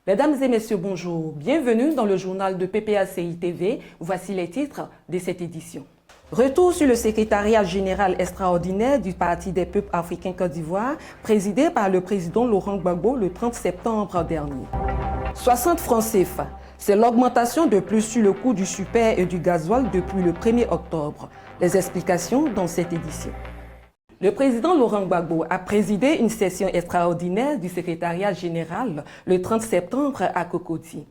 Mesdames et messieurs, bonjour. Bienvenue dans le journal de PPACI TV. Voici les titres de cette édition. Retour sur le secrétariat général extraordinaire du Parti des peuples africains Côte d'Ivoire, présidé par le président Laurent Gbagbo le 30 septembre dernier. 60 francs CFA, c'est l'augmentation de plus sur le coût du super et du gasoil depuis le 1er octobre. Les explications dans cette édition. Le président Laurent Gbagbo a présidé une session extraordinaire du secrétariat général le 30 septembre à Cocody.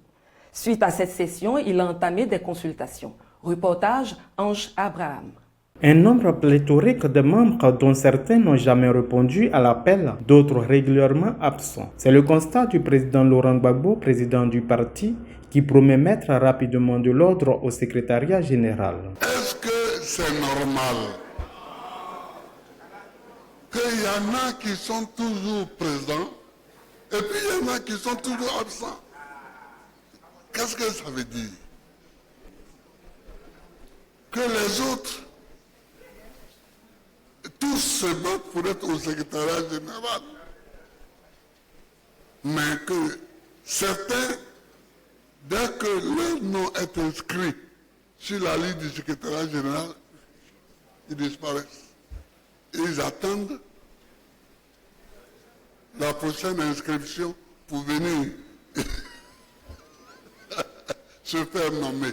Suite à cette session, il a entamé des consultations. Reportage Ange Abraham. Un nombre pléthorique de membres dont certains n'ont jamais répondu à l'appel, d'autres régulièrement absents. C'est le constat du président Laurent Gbagbo, président du parti, qui promet mettre rapidement de l'ordre au secrétariat général. Est-ce que c'est normal qu'il y en a qui sont toujours présents et puis il y en a qui sont toujours absents? Qu'est-ce que ça veut dire? Que les autres, tous se battent pour être au secrétariat général, mais que certains, dès que leur nom est inscrit sur la liste du secrétariat général, ils disparaissent. Ils attendent la prochaine inscription pour venir se faire nommer.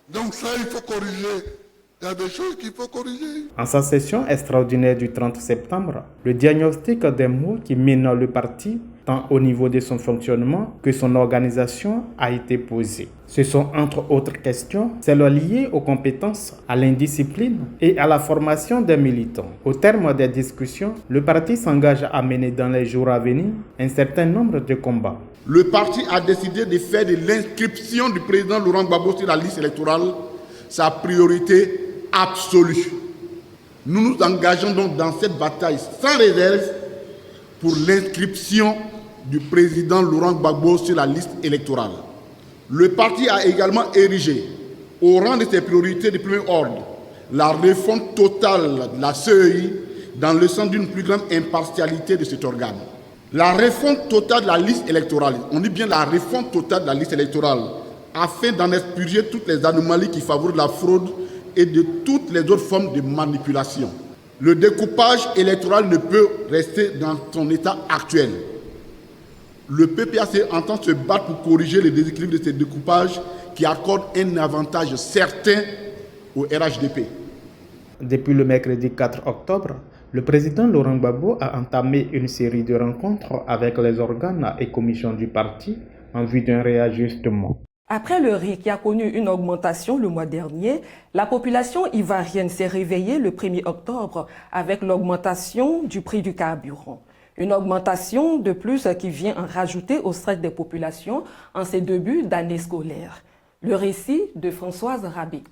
Donc ça, il faut corriger. Il y a des choses qu'il faut corriger. En sa session extraordinaire du 30 septembre, le diagnostic des maux qui minent le parti, tant au niveau de son fonctionnement que son organisation, a été posé. Ce sont entre autres questions celles liées aux compétences, à l'indiscipline et à la formation des militants. Au terme des discussions, le parti s'engage à mener dans les jours à venir un certain nombre de combats. Le parti a décidé de faire de l'inscription du président Laurent Gbagbo sur la liste électorale sa priorité absolue. Nous nous engageons donc dans cette bataille sans réserve pour l'inscription du président Laurent Gbagbo sur la liste électorale. Le parti a également érigé au rang de ses priorités de premier ordre la refonte totale de la CEI dans le sens d'une plus grande impartialité de cet organe. La refonte totale de la liste électorale, on dit bien la refonte totale de la liste électorale, afin d'en expurger toutes les anomalies qui favorisent la fraude et de toutes les autres formes de manipulation. Le découpage électoral ne peut rester dans son état actuel. Le PPAC entend se battre pour corriger les déséquilibres de ce découpage qui accorde un avantage certain au RHDP. Depuis le mercredi 4 octobre, le président Laurent Gbagbo a entamé une série de rencontres avec les organes et commissions du parti en vue d'un réajustement. Après le riz qui a connu une augmentation le mois dernier, la population ivoirienne s'est réveillée le 1er octobre avec l'augmentation du prix du carburant. Une augmentation de plus qui vient en rajouter au stress des populations en ces débuts d'année scolaire. Le récit de Françoise Rabé.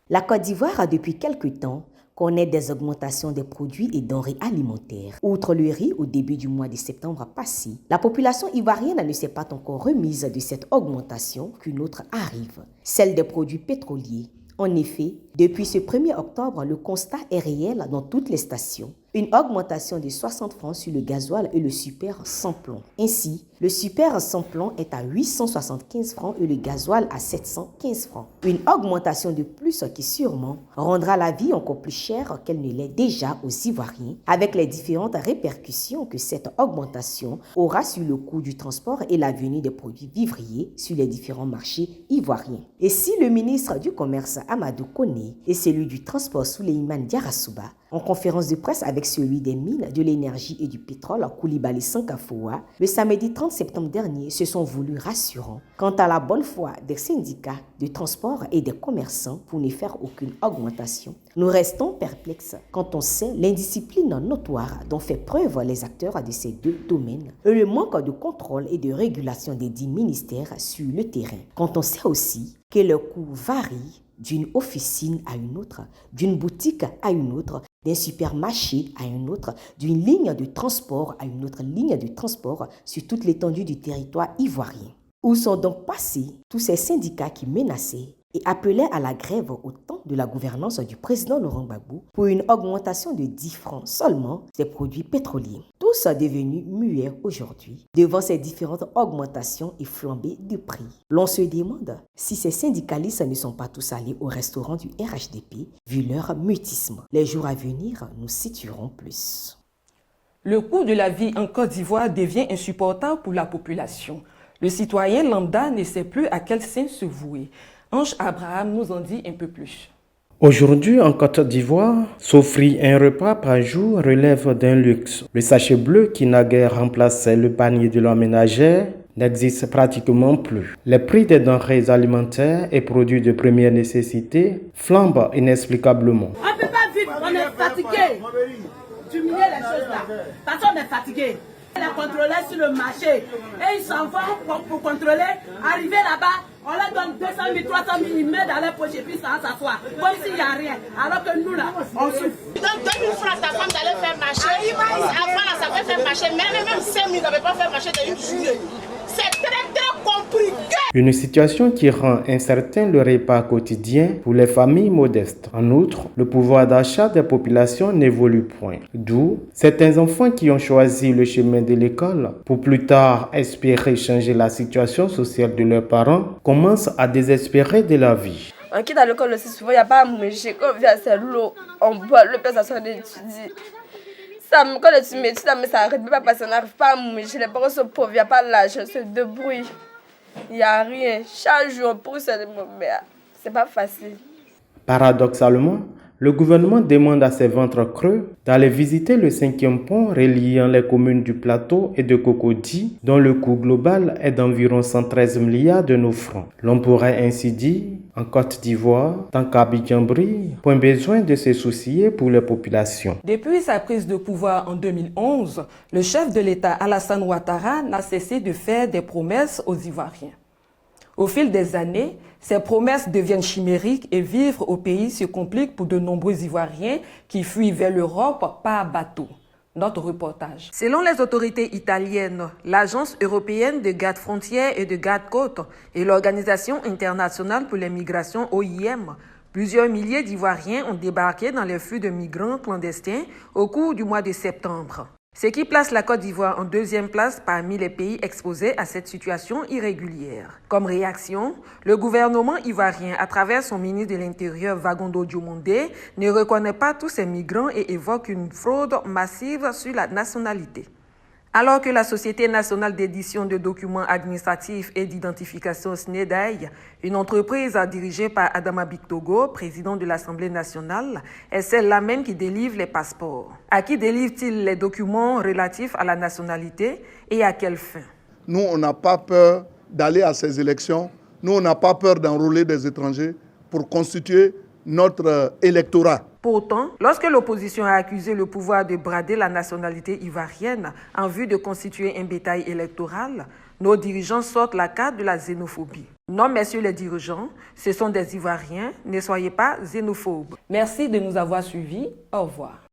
La Côte d'Ivoire a depuis quelque temps connaît des augmentations des produits et denrées alimentaires. Outre le riz au début du mois de septembre passé, la population ivoirienne ne s'est pas encore remise de cette augmentation qu'une autre arrive, celle des produits pétroliers. En effet, depuis ce 1er octobre, le constat est réel dans toutes les stations. Une augmentation de 60 francs sur le gasoil et le super sans plomb. Ainsi, le super sans plomb est à 875 francs et le gasoil à 715 francs. Une augmentation de plus qui sûrement rendra la vie encore plus chère qu'elle ne l'est déjà aux Ivoiriens, avec les différentes répercussions que cette augmentation aura sur le coût du transport et la venue des produits vivriers sur les différents marchés ivoiriens. Et si le ministre du Commerce Amadou Koné et celui du Transport Souleymane Diarra-Souba, en conférence de presse avec celui des mines, de l'énergie et du pétrole, Koulibaly Sankafoua, le samedi 30 septembre dernier, se sont voulus rassurants quant à la bonne foi des syndicats de transport et des commerçants pour ne faire aucune augmentation. Nous restons perplexes quand on sait l'indiscipline notoire dont fait preuve les acteurs de ces deux domaines et le manque de contrôle et de régulation des 10 ministères sur le terrain. Quand on sait aussi que le coût varie d'une officine à une autre, d'une boutique à une autre, d'un supermarché à un autre, d'une ligne de transport à une autre ligne de transport sur toute l'étendue du territoire ivoirien. Où sont donc passés tous ces syndicats qui menaçaient et appelait à la grève au temps de la gouvernance du président Laurent Gbagbo pour une augmentation de 10 francs seulement des produits pétroliers. Tous sont devenus muets aujourd'hui devant ces différentes augmentations et flambées de prix. L'on se demande si ces syndicalistes ne sont pas tous allés au restaurant du RHDP vu leur mutisme. Les jours à venir nous situeront plus. Le coût de la vie en Côte d'Ivoire devient insupportable pour la population. Le citoyen lambda ne sait plus à quel sein se vouer. Ange Abraham nous en dit un peu plus. Aujourd'hui, en Côte d'Ivoire, s'offrir un repas par jour relève d'un luxe. Le sachet bleu qui naguère remplaçait le panier de l'homme ménagère n'existe pratiquement plus. Les prix des denrées alimentaires et produits de première nécessité flambent inexplicablement. On ne peut pas vivre, on est fatigué. Diminuer les choses là, parce qu'on est fatigué. Les contrôleurs sur le marché, et ils s'en vont pour contrôler. Arriver là-bas, on leur donne 200 000, 300 000, ils mettent dans leur poche et puis ça s'assoit. Comme s'il n'y a rien. Alors que nous là, on souffre. Donc 2 000 francs, ta femme d'aller faire marcher. Avant là, ça peut faire marcher. Même 5 000, ça ne peut pas faire marcher dans une journée. C'est très compliqué. Une situation qui rend incertain le repas quotidien pour les familles modestes. En outre, le pouvoir d'achat des populations n'évolue point. D'où certains enfants qui ont choisi le chemin de l'école pour plus tard espérer changer la situation sociale de leurs parents commencent à désespérer de la vie. On quitte à l'école aussi souvent, il n'y a pas à manger. Quand on vient, c'est l'eau, on boit l'eau, puis ça sort d'étudier. Ça, quand tu m'étudies, mais ça n'arrête pas parce qu'on n'arrive pas à manger. Les parents sont pauvres, il n'y a pas l'argent, c'est de bruit. Il n'y a rien. Chaque jour, on pousse les mots, mais c'est pas facile. Paradoxalement, le gouvernement demande à ses ventres creux d'aller visiter le 5e pont reliant les communes du Plateau et de Cocody, dont le coût global est d'environ 113 milliards de nos francs. L'on pourrait ainsi dire, en Côte d'Ivoire, tant qu'Abidjan brille, point besoin de se soucier pour les populations. Depuis sa prise de pouvoir en 2011, le chef de l'État Alassane Ouattara n'a cessé de faire des promesses aux Ivoiriens. Au fil des années, ces promesses deviennent chimériques et vivre au pays se complique pour de nombreux Ivoiriens qui fuient vers l'Europe par bateau. Notre reportage. Selon les autorités italiennes, l'Agence européenne de garde-frontières et de garde-côtes et l'Organisation internationale pour les migrations OIM, plusieurs milliers d'Ivoiriens ont débarqué dans les flux de migrants clandestins au cours du mois de septembre. Ce qui place la Côte d'Ivoire en 2e place parmi les pays exposés à cette situation irrégulière. Comme réaction, le gouvernement ivoirien, à travers son ministre de l'Intérieur Vagondo Diomondé, ne reconnaît pas tous ces migrants et évoque une fraude massive sur la nationalité. Alors que la Société nationale d'édition de documents administratifs et d'identification SNEDAI, une entreprise dirigée par Adama Bictogo, président de l'Assemblée nationale, est celle-là même qui délivre les passeports. À qui délivre-t-il les documents relatifs à la nationalité et à quelle fin? Nous, on n'a pas peur d'aller à ces élections. Nous, on n'a pas peur d'enrôler des étrangers pour constituer notre électorat. Pourtant, lorsque l'opposition a accusé le pouvoir de brader la nationalité ivoirienne en vue de constituer un bétail électoral, nos dirigeants sortent la carte de la xénophobie. Non, messieurs les dirigeants, ce sont des Ivoiriens, ne soyez pas xénophobes. Merci de nous avoir suivis. Au revoir.